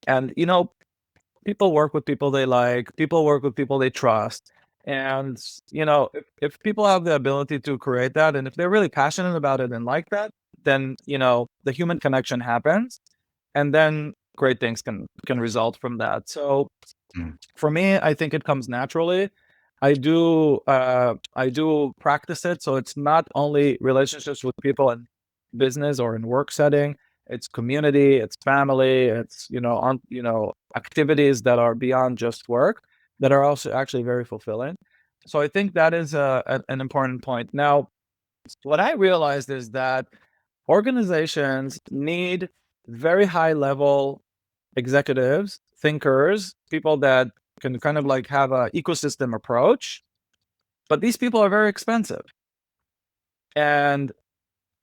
and, people work with people they like, people work with people they trust. And, if people have the ability to create that, and if they're really passionate about it and like that, then, the human connection happens. And then great things can result from that. So Mm. for me, I think it comes naturally. I do practice it. So it's not only relationships with people in business or in work setting, it's community, it's family, it's, activities that are beyond just work that are also actually very fulfilling. So I think that is an important point. Now, what I realized is that organizations need very high level executives, thinkers, people that can kind of like have a ecosystem approach, but these people are very expensive. And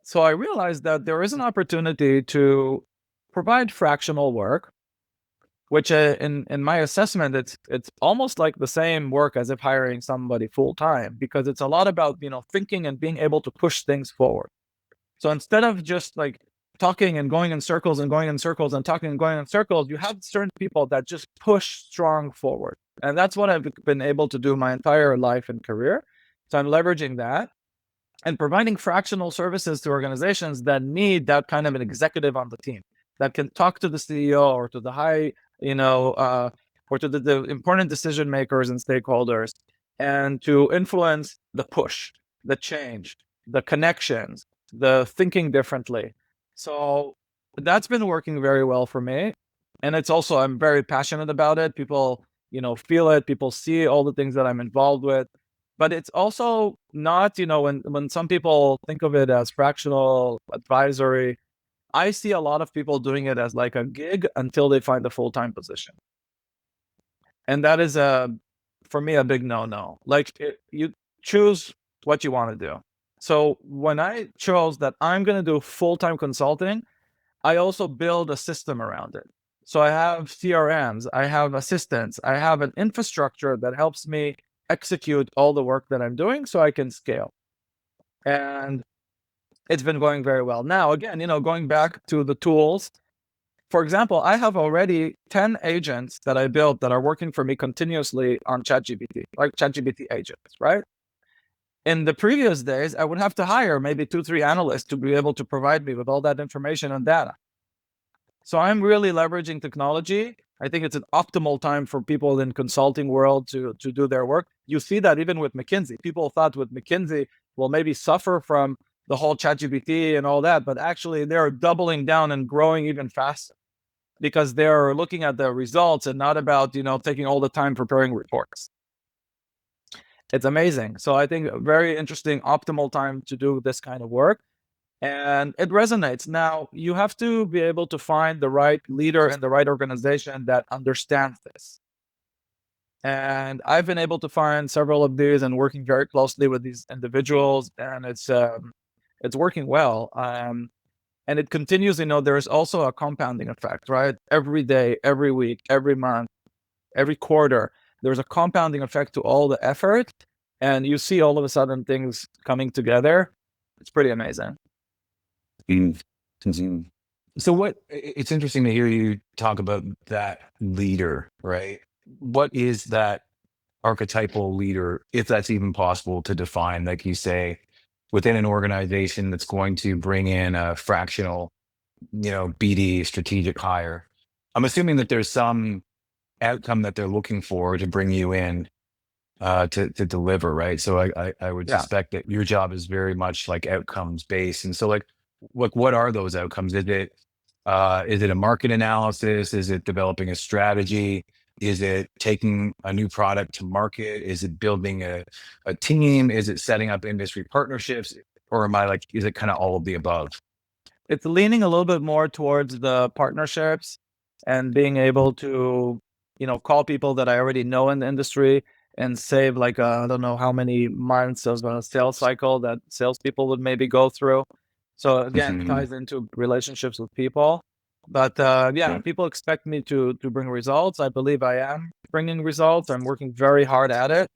so I realized that there is an opportunity to provide fractional work, which in my assessment, it's almost like the same work as if hiring somebody full time, because it's a lot about, thinking and being able to push things forward. So instead of just like talking and going in circles and going in circles and talking and going in circles, you have certain people that just push strong forward. And that's what I've been able to do my entire life and career. So I'm leveraging that and providing fractional services to organizations that need that kind of an executive on the team that can talk to the CEO or to the high, or to the important decision makers and stakeholders, and to influence the push, the change, the connections, the thinking differently. So that's been working very well for me. And it's also, I'm very passionate about it. People, feel it, people see all the things that I'm involved with. But it's also not, when some people think of it as fractional advisory, I see a lot of people doing it as like a gig until they find a full-time position. And that is for me, a big no-no. Like you choose what you want to do. So when I chose that I'm going to do full-time consulting, I also build a system around it. So I have CRMs, I have assistants, I have an infrastructure that helps me execute all the work that I'm doing so I can scale. And it's been going very well. Now, again, going back to the tools, for example, I have already 10 agents that I built that are working for me continuously on ChatGPT, like ChatGPT agents, right? In the previous days, I would have to hire maybe 2, 3 analysts to be able to provide me with all that information and data. So I'm really leveraging technology. I think it's an optimal time for people in consulting world to do their work. You see that even with McKinsey. People thought with McKinsey will maybe suffer from the whole ChatGPT and all that, but actually they're doubling down and growing even faster because they're looking at the results and not about, taking all the time preparing reports. It's amazing. So I think a very interesting, optimal time to do this kind of work. And it resonates. Now, you have to be able to find the right leader and the right organization that understands this. And I've been able to find several of these and working very closely with these individuals, and it's working well. And it continues. There is also a compounding effect, right? Every day, every week, every month, every quarter, there's a compounding effect to all the effort, and you see all of a sudden things coming together. It's pretty amazing. So it's interesting to hear you talk about that leader, right? What is that archetypal leader, if that's even possible to define, like you say, within an organization that's going to bring in a fractional, BD strategic hire? I'm assuming that there's some outcome that they're looking for to bring you in to deliver, right? So I would Yeah. suspect that your job is very much like outcomes based. And so like what are those outcomes? Is it a market analysis? Is it developing a strategy? Is it taking a new product to market? Is it building a team? Is it setting up industry partnerships? Or is it kind of all of the above? It's leaning a little bit more towards the partnerships and being able to, call people that I already know in the industry and save like, I don't know how many months of a sales cycle that salespeople would maybe go through. So again, ties into relationships with people. But yeah, people expect me to bring results. I believe I am bringing results. I'm working very hard at it.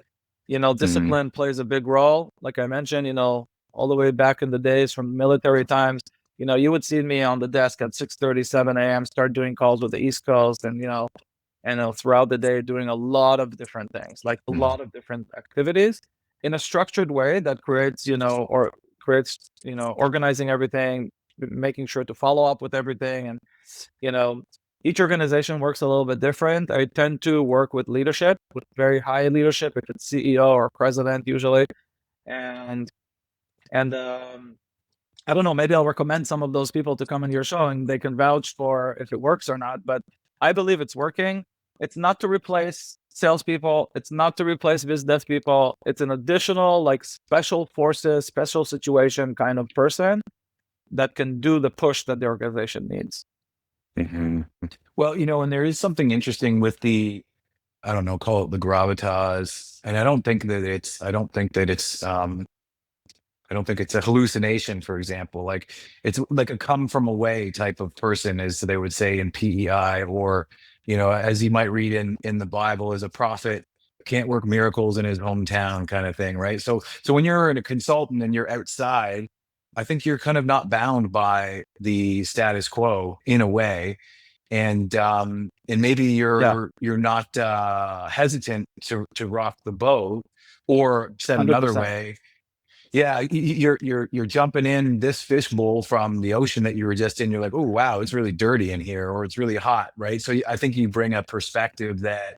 Discipline plays a big role. Like I mentioned, all the way back in the days from military times, you would see me on the desk at 6:37 a.m., start doing calls with the East Coast and throughout the day doing a lot of different things, like a lot of different activities in a structured way that creates, organizing everything, making sure to follow up with everything. And, each organization works a little bit different. I tend to work with leadership, with very high leadership, if it's CEO or president usually. And I don't know, maybe I'll recommend some of those people to come in your show and they can vouch for if it works or not. But I believe it's working. It's not to replace salespeople. It's not to replace biz dev people. It's an additional, like, special forces, special situation kind of person that can do the push that the organization needs. Well, and there is something interesting with I don't know, call it the gravitas. And I don't think that it's a hallucination, for example. Like it's like a come from away type of person, as they would say in PEI, or, as you might read in the Bible, as a prophet can't work miracles in his hometown kind of thing, right? So when you're a consultant and you're outside, I think you're kind of not bound by the status quo in a way. And maybe you're not hesitant to rock the boat, or said another 100%. way, yeah, you're jumping in this fishbowl from the ocean that you were just in. You're like, oh wow, it's really dirty in here, or it's really hot, right? So I think you bring a perspective that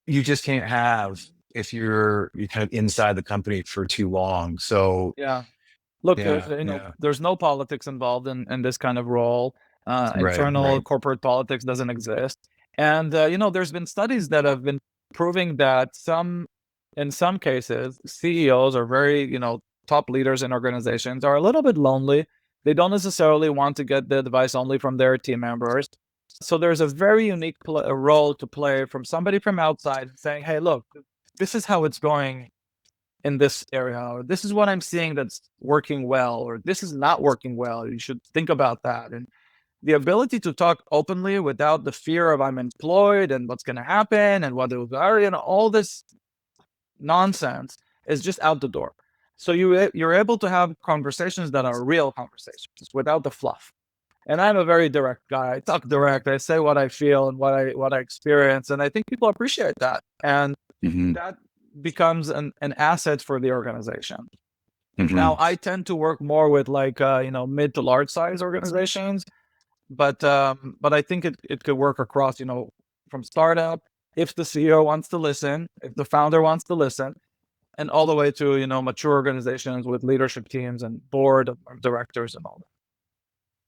you just can't have if you're kind of inside the company for too long. So Yeah. Look, yeah. there's no politics involved in this kind of role. Internal corporate politics doesn't exist. And, there's been studies that have been proving that in some cases, CEOs are very, top leaders in organizations are a little bit lonely. They don't necessarily want to get the advice only from their team members. So there's a very unique role to play from somebody from outside saying, hey, look, this is how it's going in this area, or this is what I'm seeing that's working well, or this is not working well. You should think about that. And the ability to talk openly without the fear of I'm employed and what's going to happen and what it was, all this nonsense is just out the door. So you're able to have conversations that are real conversations without the fluff. And I'm a very direct guy. I talk direct. I say what I feel and what I experience, and I think people appreciate that. And that becomes an asset for the organization. Now, I tend to work more with like mid to large size organizations, but I think it could work across from startup, if the CEO wants to listen, if the founder wants to listen, and all the way to mature organizations with leadership teams and board of directors and all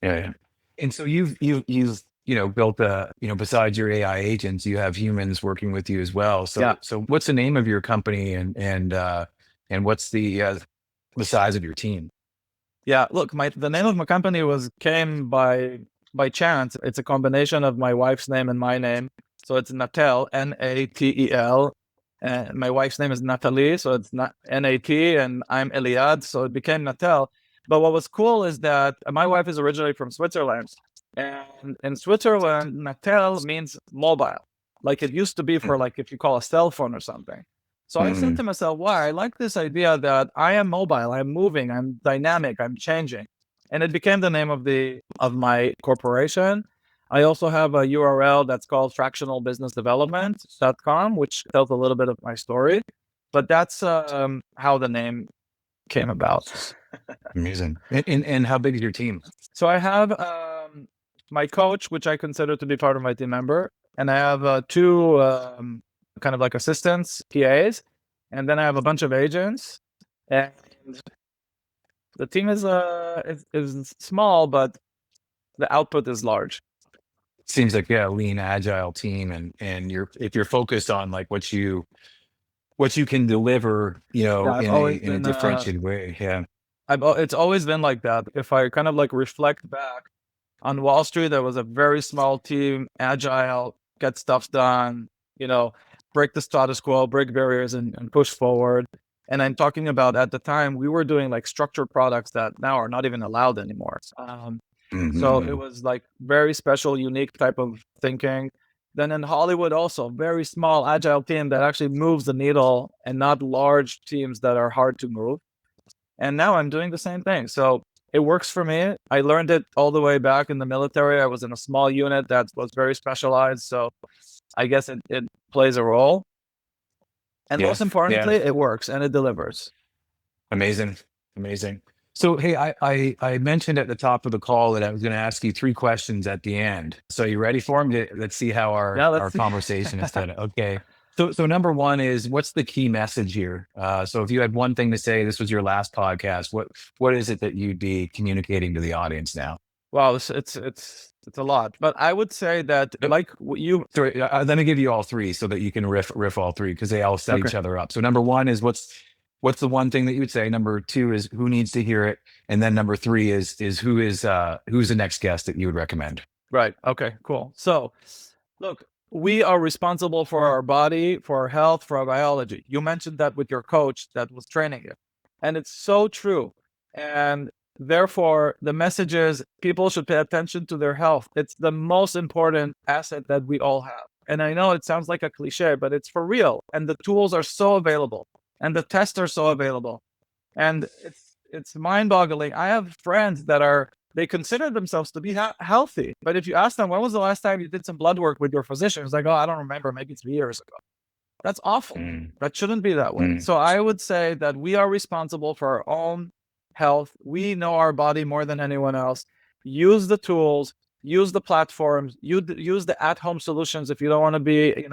that. Yeah. And so you've built besides your AI agents, you have humans working with you as well. So Yeah. so what's the name of your company and what's the size of your team? Yeah, look, the name of my company came by chance. It's a combination of my wife's name and my name. So it's Natel, Natel. And my wife's name is Natalie, so it's not Nat, and I'm Eliad, so it became Natel. But what was cool is that my wife is originally from Switzerland, and in Switzerland, Natel means mobile, like it used to be for like if you call a cell phone or something. So I said to myself, wow, I like this idea that I am mobile, I'm moving, I'm dynamic, I'm changing. And it became the name of my corporation. I also have a URL that's called fractionalbusinessdevelopment.com, which tells a little bit of my story. But that's how the name came about. Amazing. And how big is your team? So I have my coach, which I consider to be part of my team member, and I have two kind of like assistants, PAs, and then I have a bunch of agents, and the team is small, but the output is large. Seems like a lean, agile team, and if you're focused on like what you can deliver, Yeah, in a differentiated way. Yeah. It's always been like that. If I kind of like reflect back on Wall Street, there was a very small team, agile, get stuff done, break the status quo, break barriers and push forward. And I'm talking about at the time, we were doing like structured products that now are not even allowed anymore. So it was like very special, unique type of thinking. Then in Hollywood also, very small, agile team that actually moves the needle and not large teams that are hard to move. And now I'm doing the same thing. So it works for me. I learned it all the way back in the military. I was in a small unit that was very specialized. So I guess it plays a role. And most importantly, it works and it delivers. Amazing. So, hey, I mentioned at the top of the call that I was going to ask you 3 questions at the end. So you ready for them? Let's see how our conversation is set. Okay. So number 1 is, what's the key message here? So if you had one thing to say, this was your last podcast, what is it that you'd be communicating to the audience now? Wow, it's a lot, but I would say that like you. Sorry, let me give you all 3 so that you can riff all 3, because they all set each other up. So number 1 is what's the one thing that you would say? Number 2 is who needs to hear it, and then number 3 is who's the next guest that you would recommend? Right. Okay. Cool. So, look, we are responsible for our body, for our health, for our biology. You mentioned that with your coach that was training you, and it's so true. And therefore, the message is people should pay attention to their health. It's the most important asset that we all have. And I know it sounds like a cliche, but it's for real. And the tools are so available, and the tests are so available, and it's mind-boggling. I have friends that they consider themselves to be healthy, but if you ask them, when was the last time you did some blood work with your physician? It's like, oh, I don't remember, maybe 3 years ago. That's awful. That shouldn't be that way. So I would say that we are responsible for our own health. We know our body more than anyone else. Use the tools, use the platforms, use the at-home solutions if you don't want to be,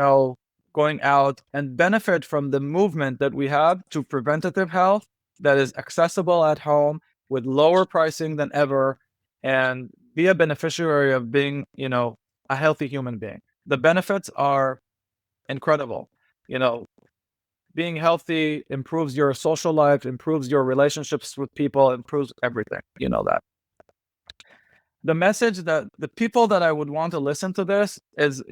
going out, and benefit from the movement that we have to preventative health that is accessible at home with lower pricing than ever, and be a beneficiary of being, a healthy human being. The benefits are incredible. Being healthy improves your social life, improves your relationships with people, improves everything. You know that. the message that the people that I would want to listen to this is,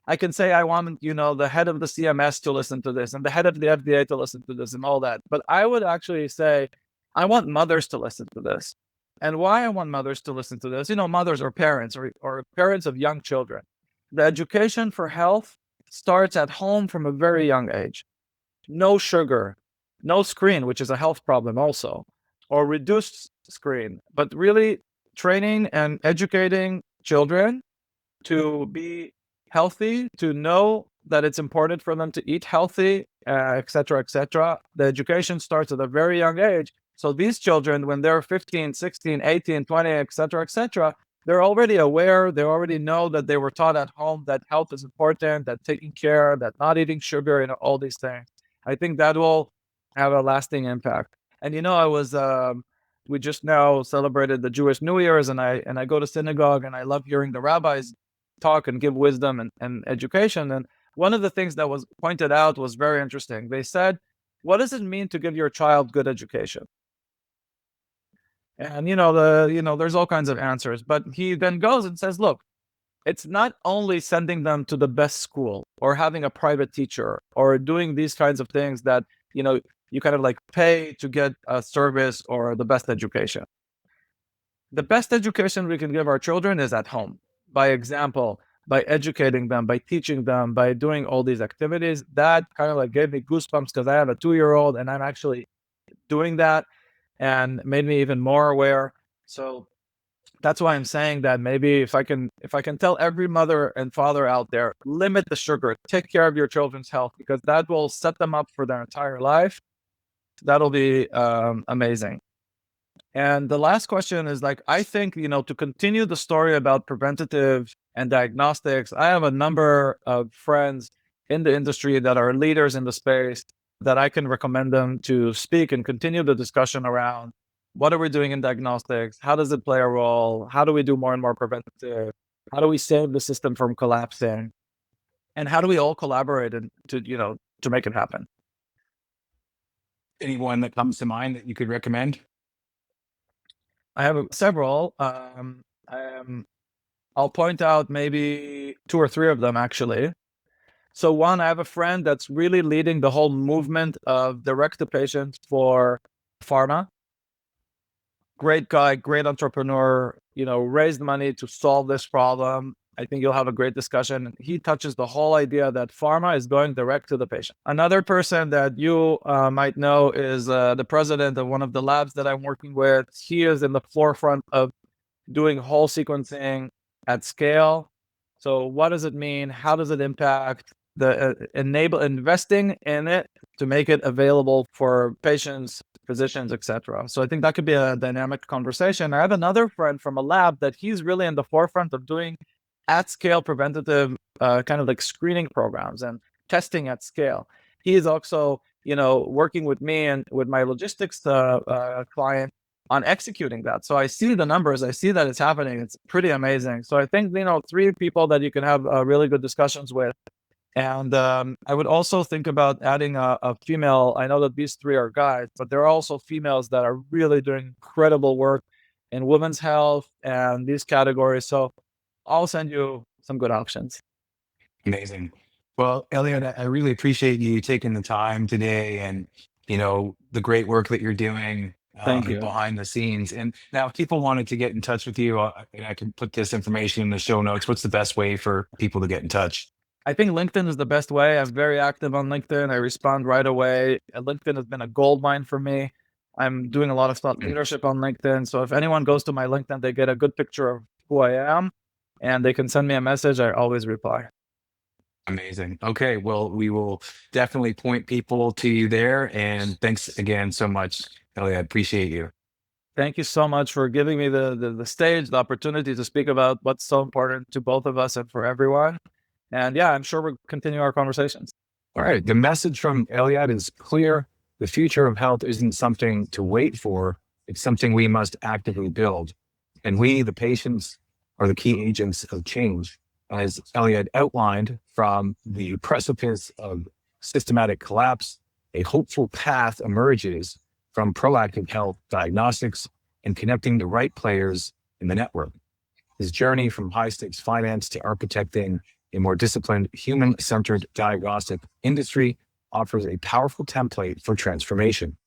I can say I want, the head of the CMS to listen to this and the head of the FDA to listen to this and all that. But I would actually say I want mothers to listen to this. And why I want mothers to listen to this, mothers or parents or parents of young children. The education for health starts at home from a very young age. No sugar, no screen, which is a health problem also, or reduced screen, but really training and educating children to be healthy, to know that it's important for them to eat healthy, et cetera, et cetera. The education starts at a very young age. So these children, when they're 15, 16, 18, 20, et cetera, they're already aware. They already know that they were taught at home that health is important, that taking care, that not eating sugar, all these things. I think that will have a lasting impact. And we just now celebrated the Jewish New Year's, and I go to synagogue, and I love hearing the rabbis talk and give wisdom and education. And one of the things that was pointed out was very interesting. They said, "What does it mean to give your child good education?" And there's all kinds of answers, but he then goes and says, "Look, it's not only sending them to the best school or having a private teacher or doing these kinds of things that, you kind of like pay to get a service or the best education. The best education we can give our children is at home, by example, by educating them, by teaching them, by doing all these activities." That kind of like gave me goosebumps because I have a 2-year-old and I'm actually doing that, and made me even more aware. So that's why I'm saying that maybe if I can tell every mother and father out there, limit the sugar, take care of your children's health, because that will set them up for their entire life. That'll be amazing. And the last question is I think, to continue the story about preventative and diagnostics, I have a number of friends in the industry that are leaders in the space that I can recommend them to speak and continue the discussion around what are we doing in diagnostics? How does it play a role? How do we do more and more preventative? How do we save the system from collapsing? And how do we all collaborate to make it happen? Anyone that comes to mind that you could recommend? I have several. I'll point out maybe 2 or 3 of them, actually. So one, I have a friend that's really leading the whole movement of direct to patient for pharma. Great guy, great entrepreneur, raised money to solve this problem. I think you'll have a great discussion. He touches the whole idea that pharma is going direct to the patient. Another person that you might know is the president of one of the labs that I'm working with. He is in the forefront of doing whole sequencing at scale. So what does it mean? How does it impact the investing in it to make it available for patients, physicians, etc. So I think that could be a dynamic conversation. I have another friend from a lab that he's really in the forefront of doing at scale preventative kind of like screening programs and testing at scale. He is also, working with me and with my logistics client on executing that. So I see the numbers, I see that it's happening. It's pretty amazing. So I think, 3 people that you can have really good discussions with. And I would also think about adding a female. I know that these 3 are guys, but there are also females that are really doing incredible work in women's health and these categories. So I'll send you some good options. Amazing. Well, Eliad, I really appreciate you taking the time today and, the great work that you're doing Thank you. behind the scenes. And now if people wanted to get in touch with you, and I can put this information in the show notes. What's the best way for people to get in touch? I think LinkedIn is the best way. I'm very active on LinkedIn. I respond right away. LinkedIn has been a gold mine for me. I'm doing a lot of thought leadership on LinkedIn. So if anyone goes to my LinkedIn, they get a good picture of who I am and they can send me a message. I always reply. Amazing. Okay. Well, we will definitely point people to you there. And thanks again so much, Eliad. Appreciate you. Thank you so much for giving me the stage, the opportunity to speak about what's so important to both of us and for everyone. And yeah, I'm sure we'll continue our conversations. All right. The message from Eliad is clear. The future of health isn't something to wait for. It's something we must actively build. And we, the patients, are the key agents of change. As Eliad outlined, from the precipice of systematic collapse, a hopeful path emerges from proactive health diagnostics and connecting the right players in the network. His journey from high-stakes finance to architecting a more disciplined, human-centered diagnostic industry offers a powerful template for transformation.